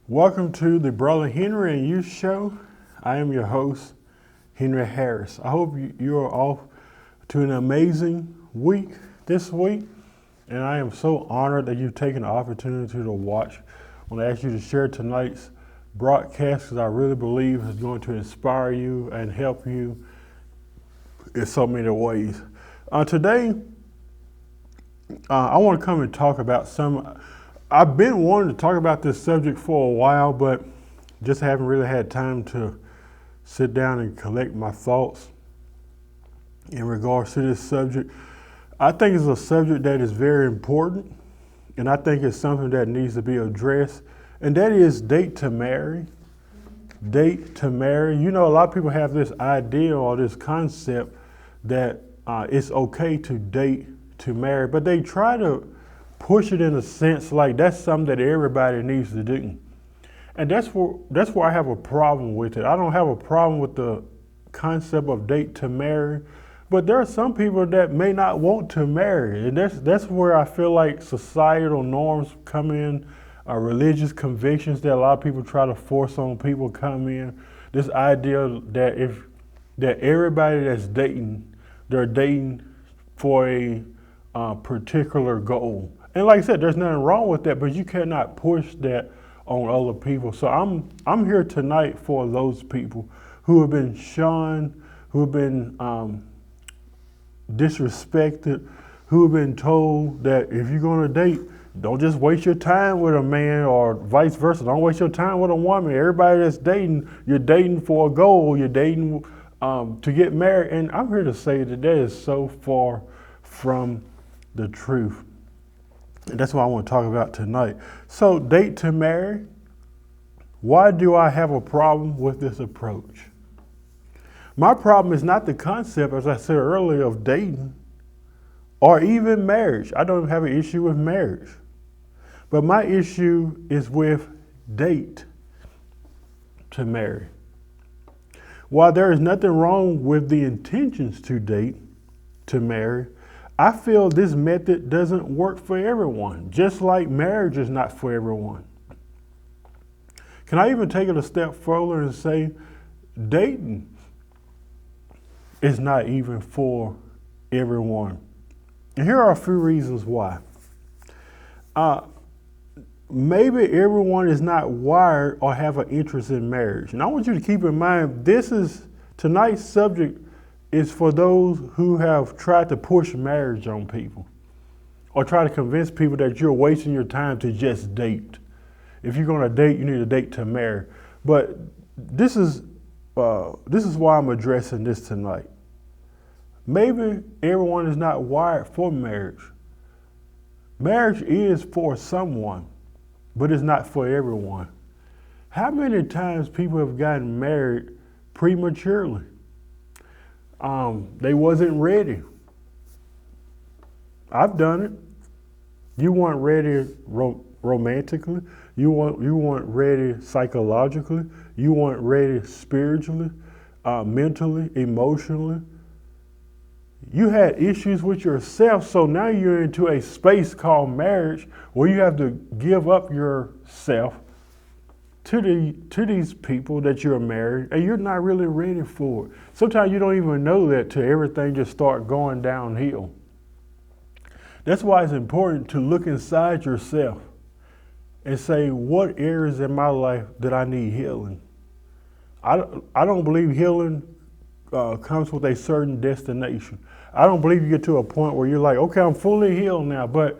Welcome to the Brother Henry and You Show. I am your host, Henry Harris. I hope you are off to an amazing week this week, and I am so honored that you've taken the opportunity to watch. I want to ask you to share tonight's broadcast because I really believe it's going to inspire you and help you in so many ways. Today, I want to come and talk about I've been wanting to talk about this subject for a while, but just haven't really had time to sit down and collect my thoughts in regards to this subject. I think it's a subject that is very important, and I think it's something that needs to be addressed, and that is date to marry. Date to marry. You know, a lot of people have this idea or this concept that it's okay to date to marry, but they try to push it in a sense like that's something that everybody needs to do. And that's where I have a problem with it. I don't have a problem with the concept of date to marry, but there are some people that may not want to marry. And that's where I feel like societal norms come in, religious convictions that a lot of people try to force on people come in. This idea that everybody that's dating, they're dating for a particular goal. And like I said, there's nothing wrong with that, but you cannot push that on other people. So I'm here tonight for those people who have been shunned, who have been disrespected, who have been told that if you're going to date, don't just waste your time with a man, or vice versa. Don't waste your time with a woman. Everybody that's dating, you're dating for a goal. You're dating to get married. And I'm here to say that is so far from the truth. And that's what I want to talk about tonight. So, date to marry. Why do I have a problem with this approach? My problem is not the concept, as I said earlier, of dating or even marriage. I don't have an issue with marriage. But my issue is with date to marry. While there is nothing wrong with the intentions to date to marry, I feel this method doesn't work for everyone, just like marriage is not for everyone. Can I even take it a step further and say dating is not even for everyone? And here are a few reasons why. Maybe everyone is not wired or have an interest in marriage. And I want you to keep in mind, tonight's subject is for those who have tried to push marriage on people or try to convince people that you're wasting your time to just date. If you're going to date, you need to date to marry. But this is why I'm addressing this tonight. Maybe everyone is not wired for marriage. Marriage is for someone, but it's not for everyone. How many times people have gotten married prematurely? They wasn't ready. I've done it. You weren't ready romantically. You weren't ready psychologically. You weren't ready spiritually, mentally, emotionally. You had issues with yourself, so now you're into a space called marriage where you have to give up yourself to these people that you're married, and you're not really ready for it. Sometimes you don't even know that till everything just start going downhill. That's why it's important to look inside yourself and say, what areas in my life that I need healing? I don't believe healing comes with a certain destination. I don't believe you get to a point where you're like, okay, I'm fully healed now, but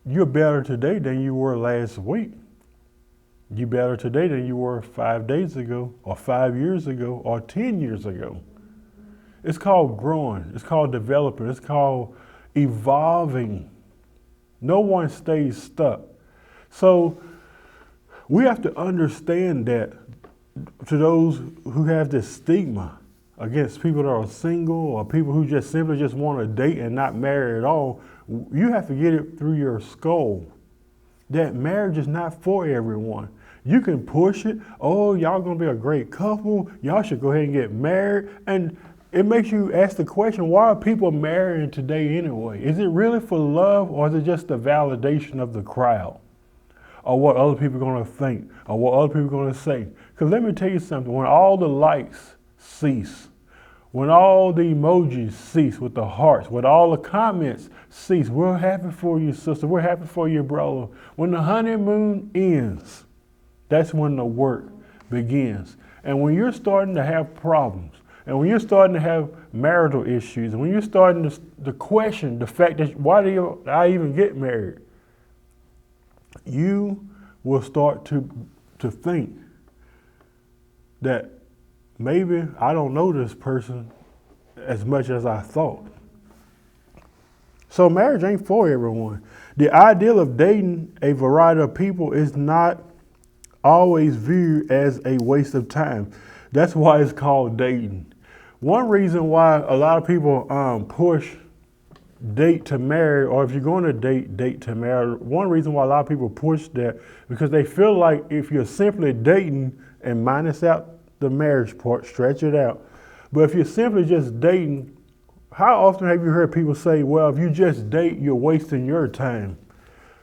you're better today than you were last week. You're better today than you were 5 days ago, or 5 years ago, or 10 years ago. It's called growing. It's called developing. It's called evolving. No one stays stuck. So we have to understand that to those who have this stigma against people that are single or people who just simply just want to date and not marry at all, you have to get it through your skull that marriage is not for everyone. You can push it. Oh, y'all gonna be a great couple. Y'all should go ahead and get married. And it makes you ask the question, why are people marrying today anyway? Is it really for love, or is it just the validation of the crowd? or what other people are going to think, or what other people are going to say. Because let me tell you something, when all the likes cease, when all the emojis cease with the hearts, when all the comments cease, we're happy for you, sister, we're happy for you, brother. When the honeymoon ends, that's when the work begins. And when you're starting to have problems, and when you're starting to have marital issues, and when you're starting to question the fact that why do I even get married, you will start to think that maybe I don't know this person as much as I thought. So marriage ain't for everyone. The ideal of dating a variety of people is not always viewed as a waste of time. That's why it's called dating. One reason why a lot of people push date to marry, or if you're going to date to marry, one reason why a lot of people push that, because they feel like if you're simply dating and minus out the marriage part, stretch it out. But if you're simply just dating, how often have you heard people say, well, if you just date, you're wasting your time?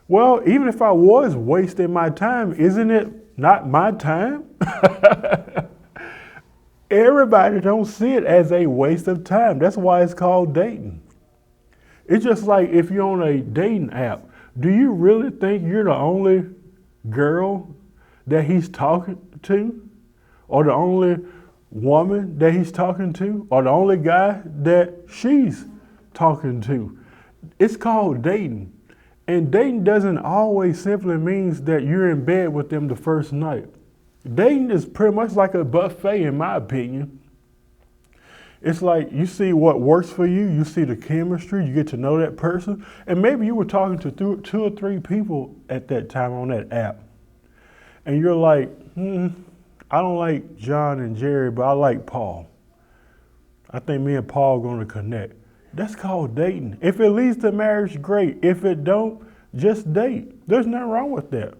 Well, even if I was wasting my time, isn't it not my time? Everybody don't see it as a waste of time. That's why it's called dating. It's just like if you're on a dating app, do you really think you're the only girl that he's talking to? Or the only woman that he's talking to? Or the only guy that she's talking to? It's called dating. And dating doesn't always simply means that you're in bed with them the first night. Dating is pretty much like a buffet, in my opinion. It's like you see what works for you, you see the chemistry, you get to know that person, and maybe you were talking to 2 or 3 people at that time on that app. And you're like, I don't like John and Jerry, but I like Paul. I think me and Paul are going to connect. That's called dating. If it leads to marriage, great. If it don't, just date. There's nothing wrong with that.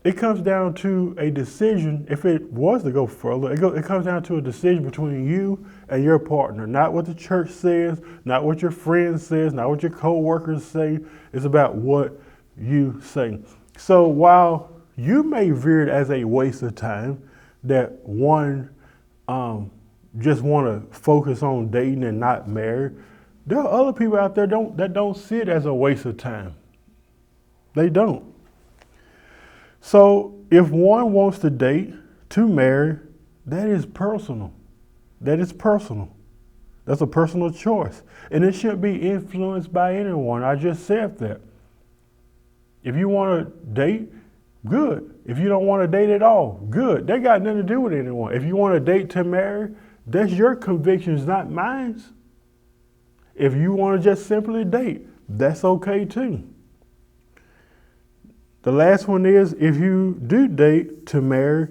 It comes down to a decision. If it was to go further, it comes down to a decision between you and your partner. Not what the church says, not what your friends says, not what your co-workers say. It's about what you say. So while you may view it as a waste of time, that one just want to focus on dating and not marry, there are other people out there that don't see it as a waste of time. They don't. So if one wants to date to marry, that is personal. That is personal. That's a personal choice. And it shouldn't be influenced by anyone. I just said that. If you want to date, good. If you don't want to date at all, good. That got nothing to do with anyone. If you want to date to marry, that's your convictions, not mine. If you want to just simply date, that's okay too. The last one is, if you do date to marry,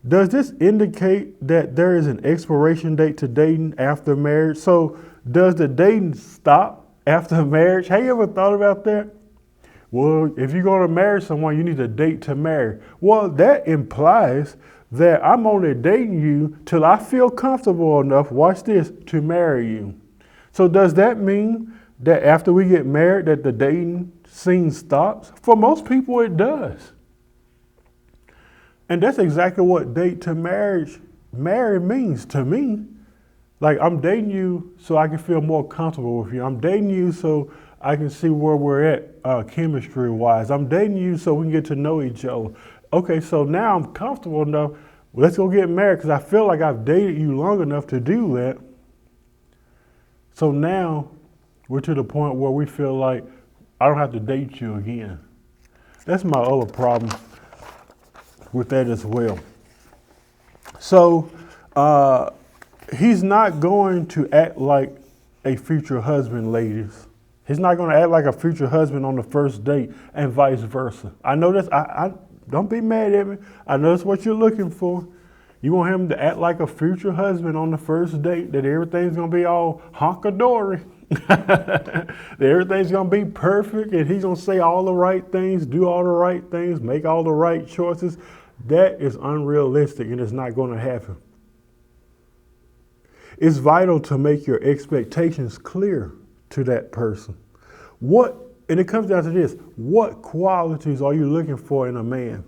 does this indicate that there is an expiration date to dating after marriage? So does the dating stop after marriage? Have you ever thought about that? Well, if you're going to marry someone, you need a date to marry. Well, that implies that I'm only dating you till I feel comfortable enough, watch this, to marry you. So does that mean that after we get married that the dating scene stops? For most people, it does. And that's exactly what date to marry means to me. Like, I'm dating you so I can feel more comfortable with you. I'm dating you so I can see where we're at chemistry-wise. I'm dating you so we can get to know each other. Okay, so now I'm comfortable enough. Let's go get married because I feel like I've dated you long enough to do that. So now we're to the point where we feel like I don't have to date you again. That's my other problem with that as well. So he's not going to act like a future husband, ladies. He's not going to act like a future husband on the first date and vice versa. I know this. I don't be mad at me. I know that's what you're looking for. You want him to act like a future husband on the first date, that everything's going to be all honky-dory. That everything's going to be perfect and he's going to say all the right things, do all the right things, make all the right choices. That is unrealistic and it's not going to happen. It's vital to make your expectations clear to that person. What And it comes down to this. What qualities are you looking for in a man?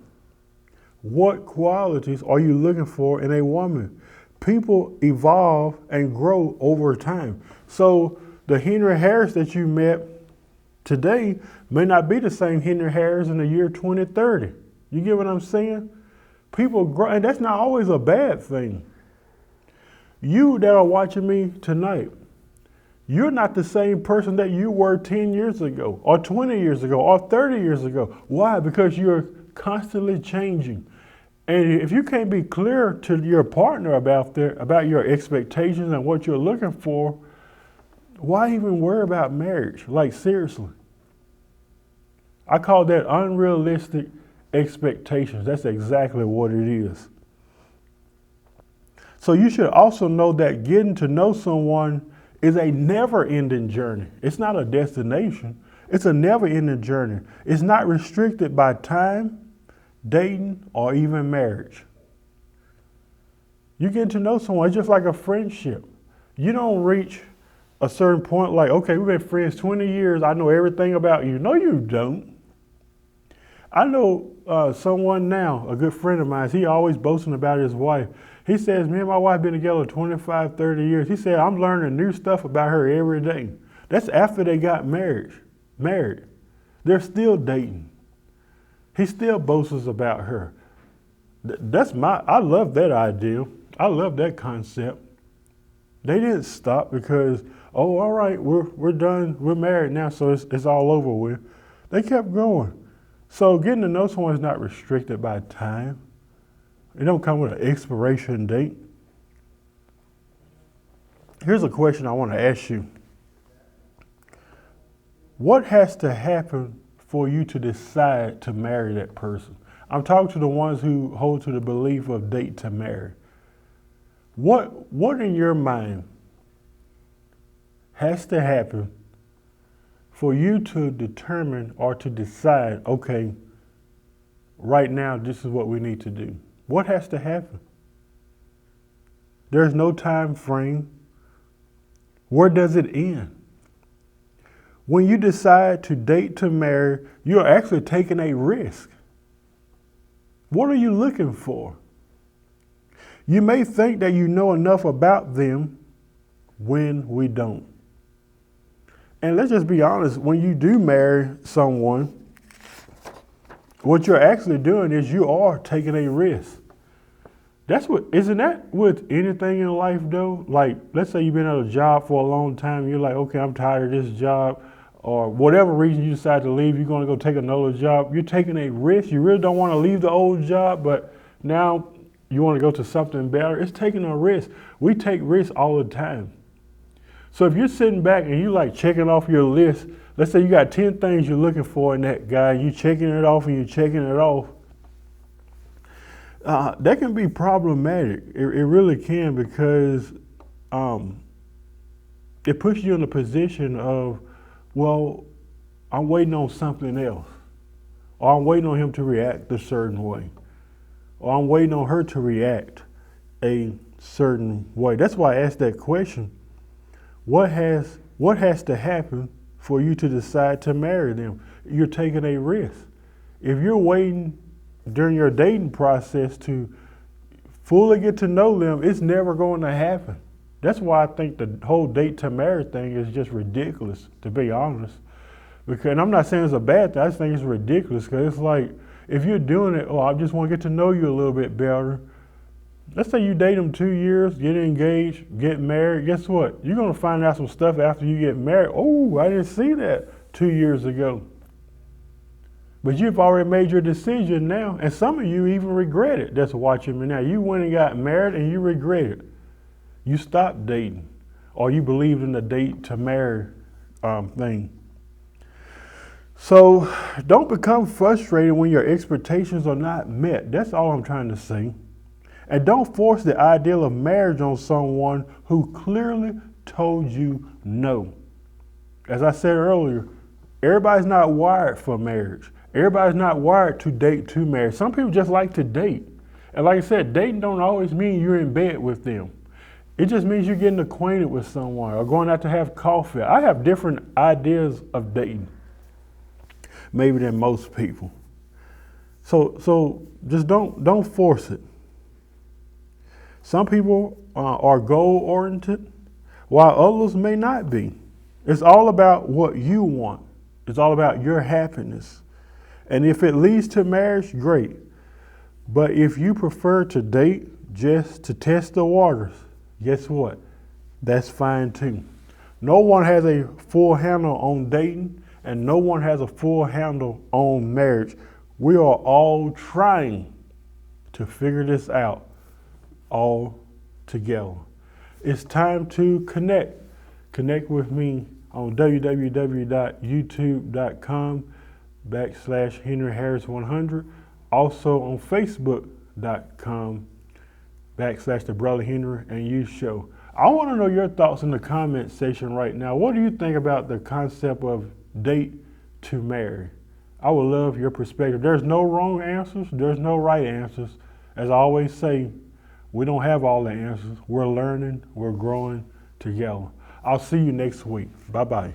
What qualities are you looking for in a woman? People evolve and grow over time. So the Henry Harris that you met today may not be the same Henry Harris in the year 2030. You get what I'm saying? People grow, and that's not always a bad thing. You that are watching me tonight, you're not the same person that you were 10 years ago, or 20 years ago, or 30 years ago. Why? Because you're constantly changing. And if you can't be clear to your partner about your expectations and what you're looking for, why even worry about marriage? Like, seriously. I call that unrealistic expectations. That's exactly what it is. So you should also know that getting to know someone is a never-ending journey. It's not a destination. It's a never-ending journey. It's not restricted by time, dating, or even marriage. You get to know someone, it's just like a friendship. You don't reach a certain point like, okay, we've been friends 20 years, I know everything about you. No, you don't. I know someone now, a good friend of mine, he always boasting about his wife. He says, me and my wife been together 25, 30 years. He said, I'm learning new stuff about her every day. That's after they got married. They're still dating. He still boasts about her. I love that idea. I love that concept. They didn't stop because, oh, all right, we're done. We're married now, so it's all over with. They kept going. So getting to know someone is not restricted by time. It don't come with an expiration date. Here's a question I want to ask you. What has to happen for you to decide to marry that person? I'm talking to the ones who hold to the belief of date to marry. What in your mind has to happen for you to determine or to decide, okay, right now this is what we need to do? What has to happen? There's no time frame. Where does it end? When you decide to date to marry, you're actually taking a risk. What are you looking for? You may think that you know enough about them when we don't. And let's just be honest, when you do marry someone, what you're actually doing is you are taking a risk. Isn't that with anything in life though? Like, let's say you've been at a job for a long time, you're like, okay, I'm tired of this job, or whatever reason you decide to leave, you're gonna go take another job. You're taking a risk. You really don't wanna leave the old job, but now you wanna go to something better. It's taking a risk. We take risks all the time. So if you're sitting back and you like checking off your list, let's say you got 10 things you're looking for in that guy, you checking it off and you're checking it off, that can be problematic. It really can, because it puts you in a position of, well, I'm waiting on something else, or I'm waiting on him to react a certain way, or I'm waiting on her to react a certain way. That's why I asked that question. What has to happen for you to decide to marry them? You're taking a risk. If you're waiting during your dating process to fully get to know them, it's never going to happen. That's why I think the whole date to marry thing is just ridiculous, to be honest. And I'm not saying it's a bad thing, I just think it's ridiculous, because it's like, if you're doing it, oh, I just want to get to know you a little bit better. Let's say you date them 2 years, get engaged, get married. Guess what? You're going to find out some stuff after you get married. Oh, I didn't see that 2 years ago. But you've already made your decision now, and some of you even regret it that's watching me now. You went and got married and you regret it. You stopped dating, or you believed in the date to marry thing. So don't become frustrated when your expectations are not met. That's all I'm trying to say. And don't force the ideal of marriage on someone who clearly told you no. As I said earlier, everybody's not wired for marriage. Everybody's not wired to date to marry. Some people just like to date. And like I said, dating don't always mean you're in bed with them. It just means you're getting acquainted with someone or going out to have coffee. I have different ideas of dating. maybe than most people. So just don't force it. Some people are goal oriented, while others may not be. It's all about what you want. It's all about your happiness. And if it leads to marriage, great. But if you prefer to date just to test the waters, guess what? That's fine too. No one has a full handle on dating, and no one has a full handle on marriage. We are all trying to figure this out all together. It's time to connect. Connect with me on www.youtube.com/HenryHarris100. Also on Facebook.com/The Brother Henry and You Show. I want to know your thoughts in the comment section right now. What do you think about the concept of date to marry? I would love your perspective. There's no wrong answers. There's no right answers. As I always say, we don't have all the answers. We're learning. We're growing together. I'll see you next week. Bye-bye.